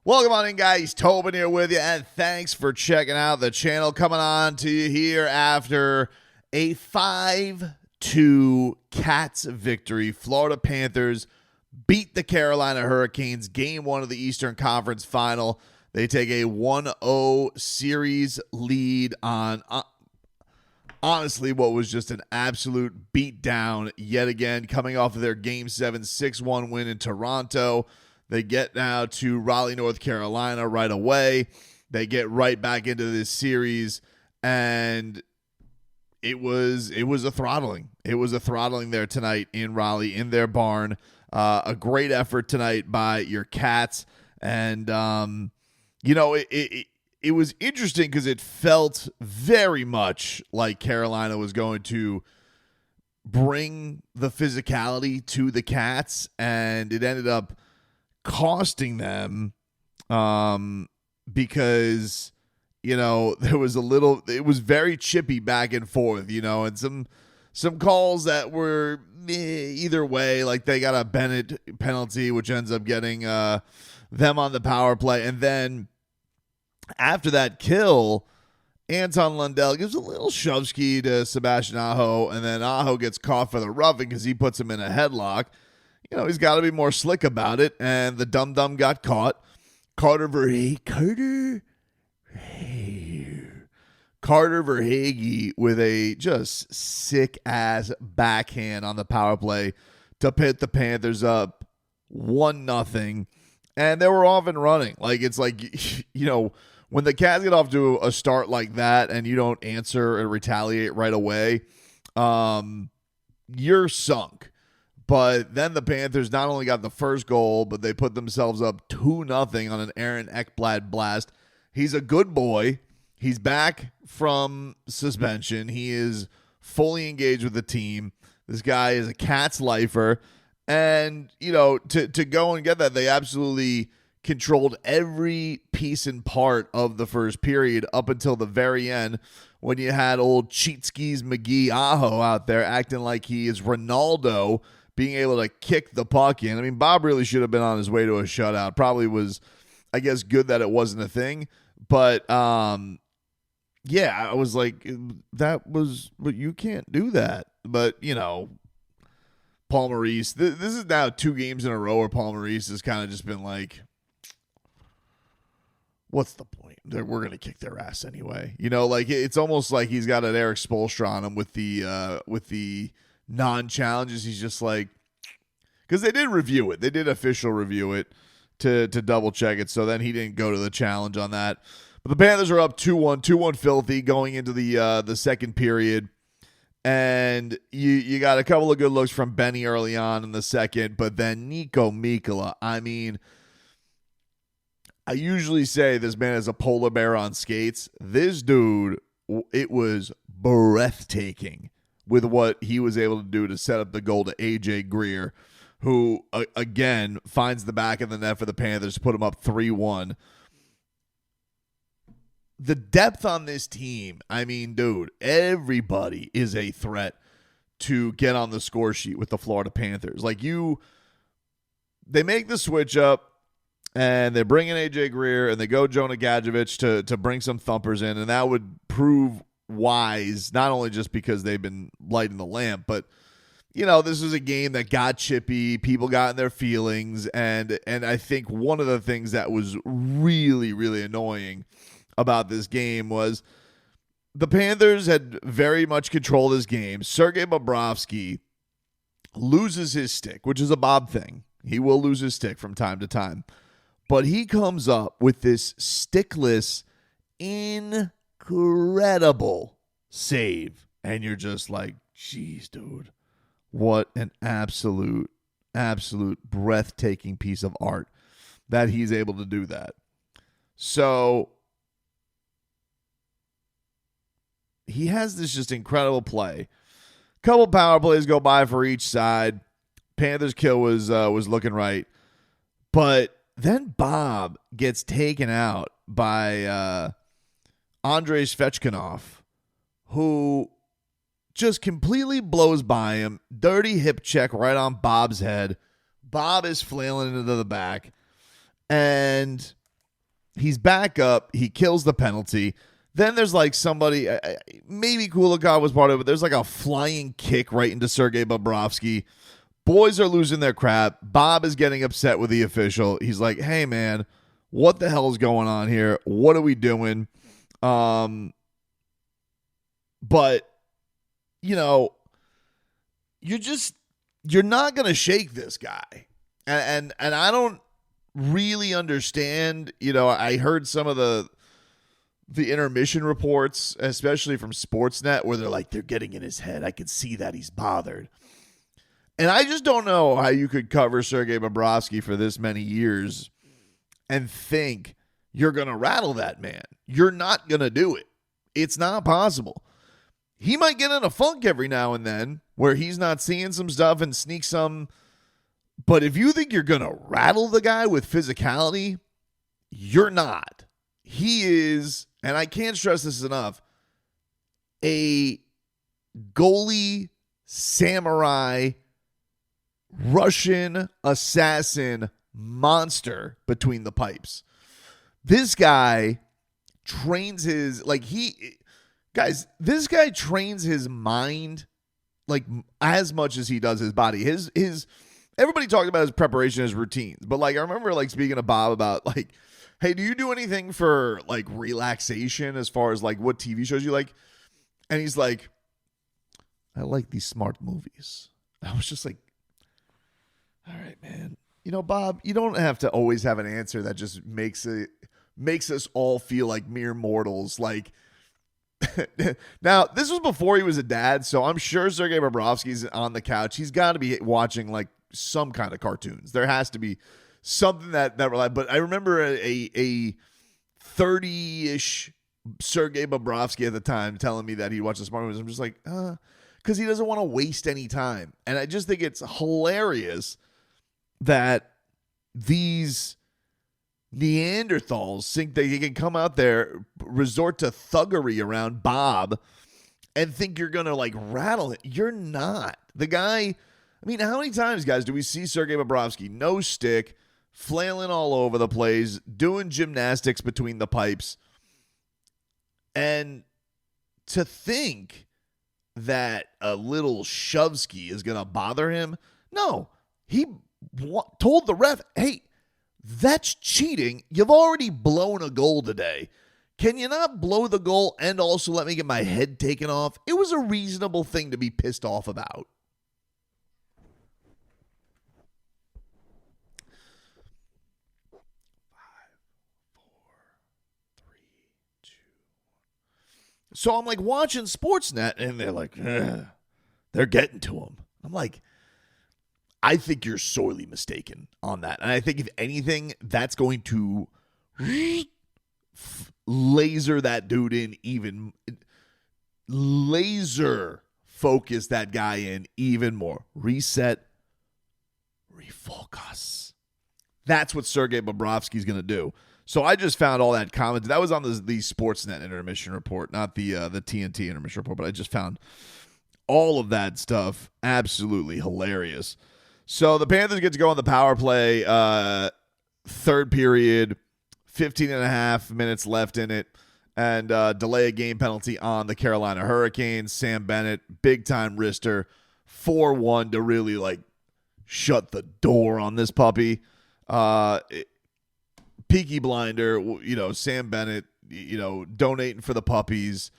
Welcome on in, guys. Tobin here with you, and thanks for checking out the channel. Coming on to you here after a 5-2 Cats victory. Florida Panthers beat the Carolina Hurricanes, game one of the Eastern Conference Final. They take a 1-0 series lead on, honestly, what was just an absolute beatdown yet again, coming off of their Game 7 6-1 win in Toronto. They get now to Raleigh, North Carolina right away. They get right back into this series, and it was a throttling. It was a throttling there tonight in Raleigh, in their barn. A great effort tonight by your Cats, and it was interesting because it felt very much like Carolina was going to bring the physicality to the Cats, and it ended up costing them because there was it was very chippy back and forth, and some calls that were either way. Like they got a Bennett penalty, which ends up getting them on the power play, and then after that kill, Anton Lundell gives a little shove ski to Sebastian Aho, and then Aho gets caught for the roughing because he puts him in a headlock. He's got to be more slick about it, and the dum-dum got caught. Carter Verhaeghe with a just sick-ass backhand on the power play to pit the Panthers up 1-0, and they were off and running. It's like, when the Cats get off to a start like that and you don't answer and retaliate right away, you're sunk. But then the Panthers not only got the first goal, but they put themselves up 2-0 on an Aaron Ekblad blast. He's a good boy. He's back from suspension. He is fully engaged with the team. This guy is a Cats lifer. And, to go and get that, they absolutely controlled every piece and part of the first period up until the very end when you had old Cheat Skis McGee Aho out there acting like he is Ronaldo, being able to kick the puck in. I mean, Bob really should have been on his way to a shutout. Probably was, I guess, good that it wasn't a thing. But, I was like, but you can't do that. But, Paul Maurice, this is now 2 games in a row where Paul Maurice has kind of just been like, what's the point? We're going to kick their ass anyway. It's almost like he's got an Eric Spoelstra on him with the non-challenges. He's just like, because they did review it. They did official review it to double check it. So then he didn't go to the challenge on that. But the Panthers are up 2-1 filthy going into the second period. And you got a couple of good looks from Benny early on in the second, but then Nico Mikkola, I mean, I usually say this man is a polar bear on skates. This dude, it was breathtaking with what he was able to do to set up the goal to AJ Greer, who, again, finds the back of the net for the Panthers to put him up 3-1. The depth on this team, I mean, dude, everybody is a threat to get on the score sheet with the Florida Panthers. They make the switch up, and they bring in AJ Greer, and they go Jonah Gadjevich to bring some thumpers in, and that would prove wise, not only just because they've been lighting the lamp, but this is a game that got chippy. People got in their feelings, and I think one of the things that was really, really annoying about this game was the Panthers had very much controlled this game. Sergei Bobrovksy loses his stick, which is a Bob thing. He will lose his stick from time to time. But he comes up with this stickless, incredible save. And you're just like, geez, dude, what an absolute breathtaking piece of art that he's able to do that. So he has this just incredible play. Couple power plays go by for each side. Panthers kill was looking right. But then Bob gets taken out by Andrei Svechnikov, who just completely blows by him. Dirty hip check right on Bob's head. Bob is flailing into the back. And he's back up. He kills the penalty. Then there's like somebody, maybe Kulikov was part of it, but there's like a flying kick right into Sergei Bobrovsky. Boys are losing their crap. Bob is getting upset with the official. He's like, hey, man, what the hell is going on here? What are we doing? But, you know, you're not going to shake this guy. And I don't really understand. You know, I heard some of the intermission reports, especially from Sportsnet, where they're like, they're getting in his head. I can see that he's bothered. And I just don't know how you could cover Sergei Bobrovsky for this many years and think you're going to rattle that man. You're not going to do it. It's not possible. He might get in a funk every now and then where he's not seeing some stuff and sneak some. But if you think you're going to rattle the guy with physicality, you're not. He is, and I can't stress this enough, a goalie samurai Russian assassin monster between the pipes. This guy trains his, this guy trains his mind like as much as he does his body. His everybody talked about his preparation, his routines, but like I remember like speaking to Bob about like, hey, do you do anything for like relaxation as far as like what TV shows you like? And he's like, I like these smart movies. I was just like, all right, man. You know, Bob, you don't have to always have an answer that just makes us all feel like mere mortals. Like, now, this was before he was a dad, so I'm sure Sergei Bobrovsky's on the couch. He's got to be watching like some kind of cartoons. There has to be something that but I remember a 30-ish Sergei Bobrovsky at the time telling me that he watched the smart movies. I'm just like, because he doesn't want to waste any time. And I just think it's hilarious that these Neanderthals think that you can come out there, resort to thuggery around Bob, and think you're going to like rattle it. You're not. The guy, I mean, how many times, guys, do we see Sergei Bobrovsky, no stick, flailing all over the place, doing gymnastics between the pipes? And to think that a little Shovsky is going to bother him, no. He told the ref, hey, that's cheating. You've already blown a goal today. Can you not blow the goal and also let me get my head taken off? It was a reasonable thing to be pissed off about. So I'm like watching Sportsnet and they're like, they're getting to him. I'm like, I think you're sorely mistaken on that. And I think if anything, that's going to laser that dude in even, laser focus that guy in even more. Reset, refocus. That's what Sergei Bobrovsky's going to do. So I just found all that comment. That was on the Sportsnet intermission report, not the TNT intermission report, but I just found all of that stuff absolutely hilarious. So the Panthers get to go on the power play, third period, 15 and a half minutes left in it, and delay a game penalty on the Carolina Hurricanes. Sam Bennett, big-time wrister, 4-1 to really, like, shut the door on this puppy. Peaky Blinder, you know, Sam Bennett, you know, donating for the puppies,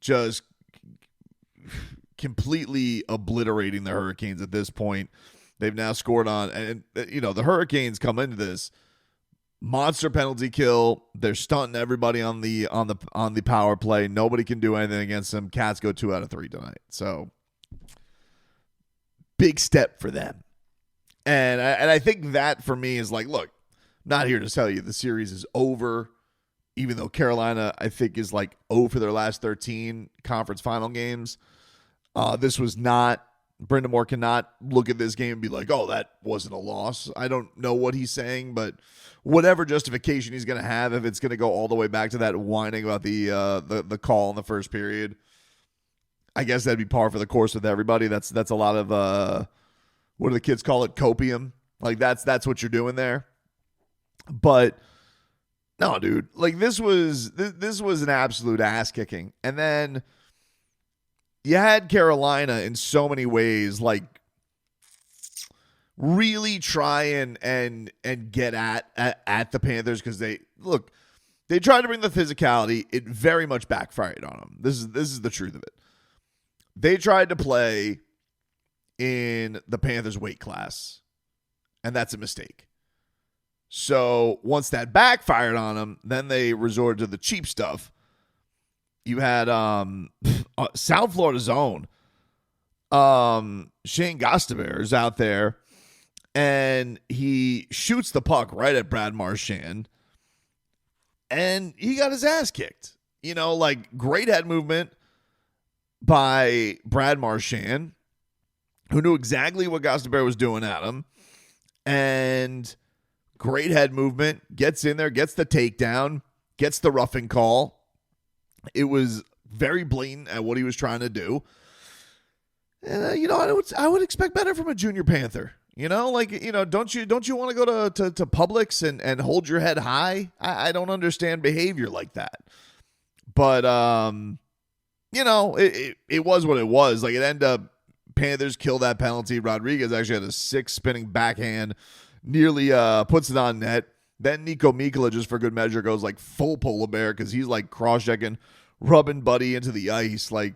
just completely obliterating the Hurricanes at this point. They've now scored on, and you know, the Hurricanes come into this monster penalty kill. They're stunting everybody on the power play. Nobody can do anything against them. Cats go 2 out of 3 tonight. So big step for them. And I think that for me is like, look, I'm not here to tell you the series is over, even though Carolina, I think, is like 0 for their last 13 conference final games. This was not. Brendan Moore cannot look at this game and be like, oh, that wasn't a loss. I don't know what he's saying, but whatever justification he's going to have, if it's going to go all the way back to that whining about the call in the first period, I guess that'd be par for the course with everybody. That's a lot of what do the kids call it? Copium. Like that's what you're doing there. But No, dude. Like this was an absolute ass kicking. And then you had Carolina in so many ways, like really try and get at the Panthers because they tried to bring the physicality. It very much backfired on them. This is the truth of it. They tried to play in the Panthers weight class, and that's a mistake. So once that backfired on them, then they resorted to the cheap stuff. You had South Florida's own Shane Gostisbehere is out there, and he shoots the puck right at Brad Marchand, and he got his ass kicked. You know, like great head movement by Brad Marchand, who knew exactly what Gostisbehere was doing at him, and great head movement, gets in there, gets the takedown, gets the roughing call. It was very blatant at what he was trying to do. And, I would expect better from a junior Panther. Don't you want to go to Publix and hold your head high? I don't understand behavior like that. But, it was what it was. Like, it ended up, Panthers kill that penalty. Rodriguez actually had a 6 spinning backhand, nearly puts it on net. Then Nico Mikula, just for good measure, goes like full polar bear because he's like cross-checking, rubbing Buddy into the ice. Like,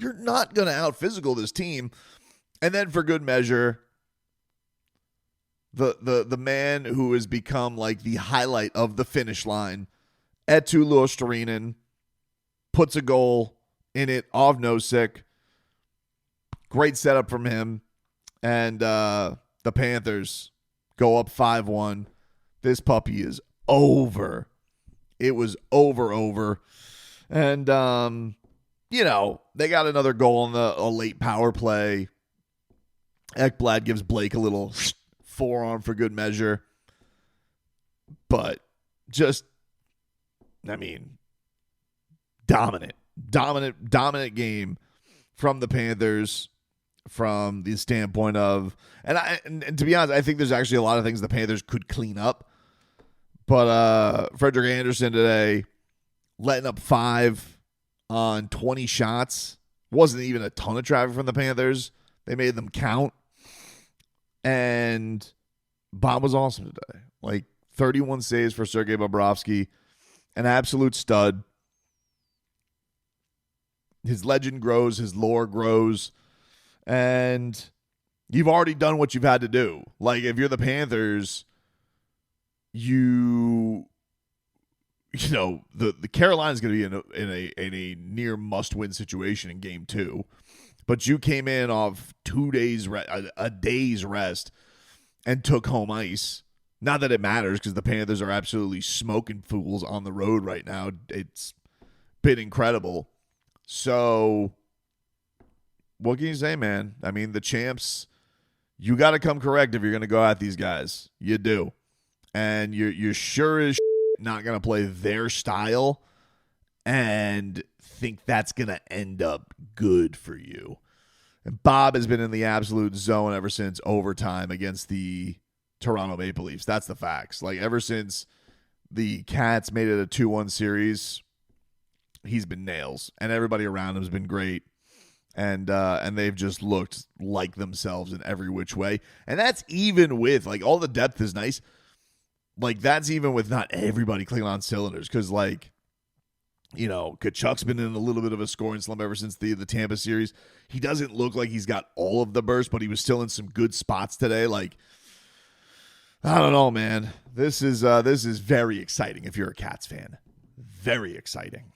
you're not going to out-physical this team. And then for good measure, the man who has become like the highlight of the finish line, Eetu Luostarinen, puts a goal in it off Nosek. Great setup from him. And the Panthers go up 5-1. This puppy is over. It was over. And, they got another goal on a late power play. Ekblad gives Blake a little forearm for good measure. But just, dominant game from the Panthers. From the standpoint of, and to be honest, I think there's actually a lot of things the Panthers could clean up. But Frederik Andersen today, letting up 5 on 20 shots. Wasn't even a ton of traffic from the Panthers. They made them count. And Bob was awesome today. Like 31 saves for Sergei Bobrovsky. An absolute stud. His legend grows. His lore grows. And you've already done what you've had to do. Like, if you're the Panthers, the Carolina's going to be in a near must-win situation in Game 2. But you came in off 2 days, a day's rest, and took home ice. Not that it matters, because the Panthers are absolutely smoking fools on the road right now. It's been incredible. So, what can you say, man? I mean, the champs, you got to come correct if you're going to go at these guys. You do. And you're sure as not going to play their style and think that's going to end up good for you. And Bob has been in the absolute zone ever since overtime against the Toronto Maple Leafs. That's the facts. Like, ever since the Cats made it a 2-1 series, he's been nails. And everybody around him has been great. And they've just looked like themselves in every which way. And that's even with, like, all the depth is nice. Like, that's even with not everybody clicking on cylinders. Because, like, Kachuk's been in a little bit of a scoring slump ever since the Tampa series. He doesn't look like he's got all of the burst, but he was still in some good spots today. Like, I don't know, man. This is very exciting if you're a Cats fan. Very exciting.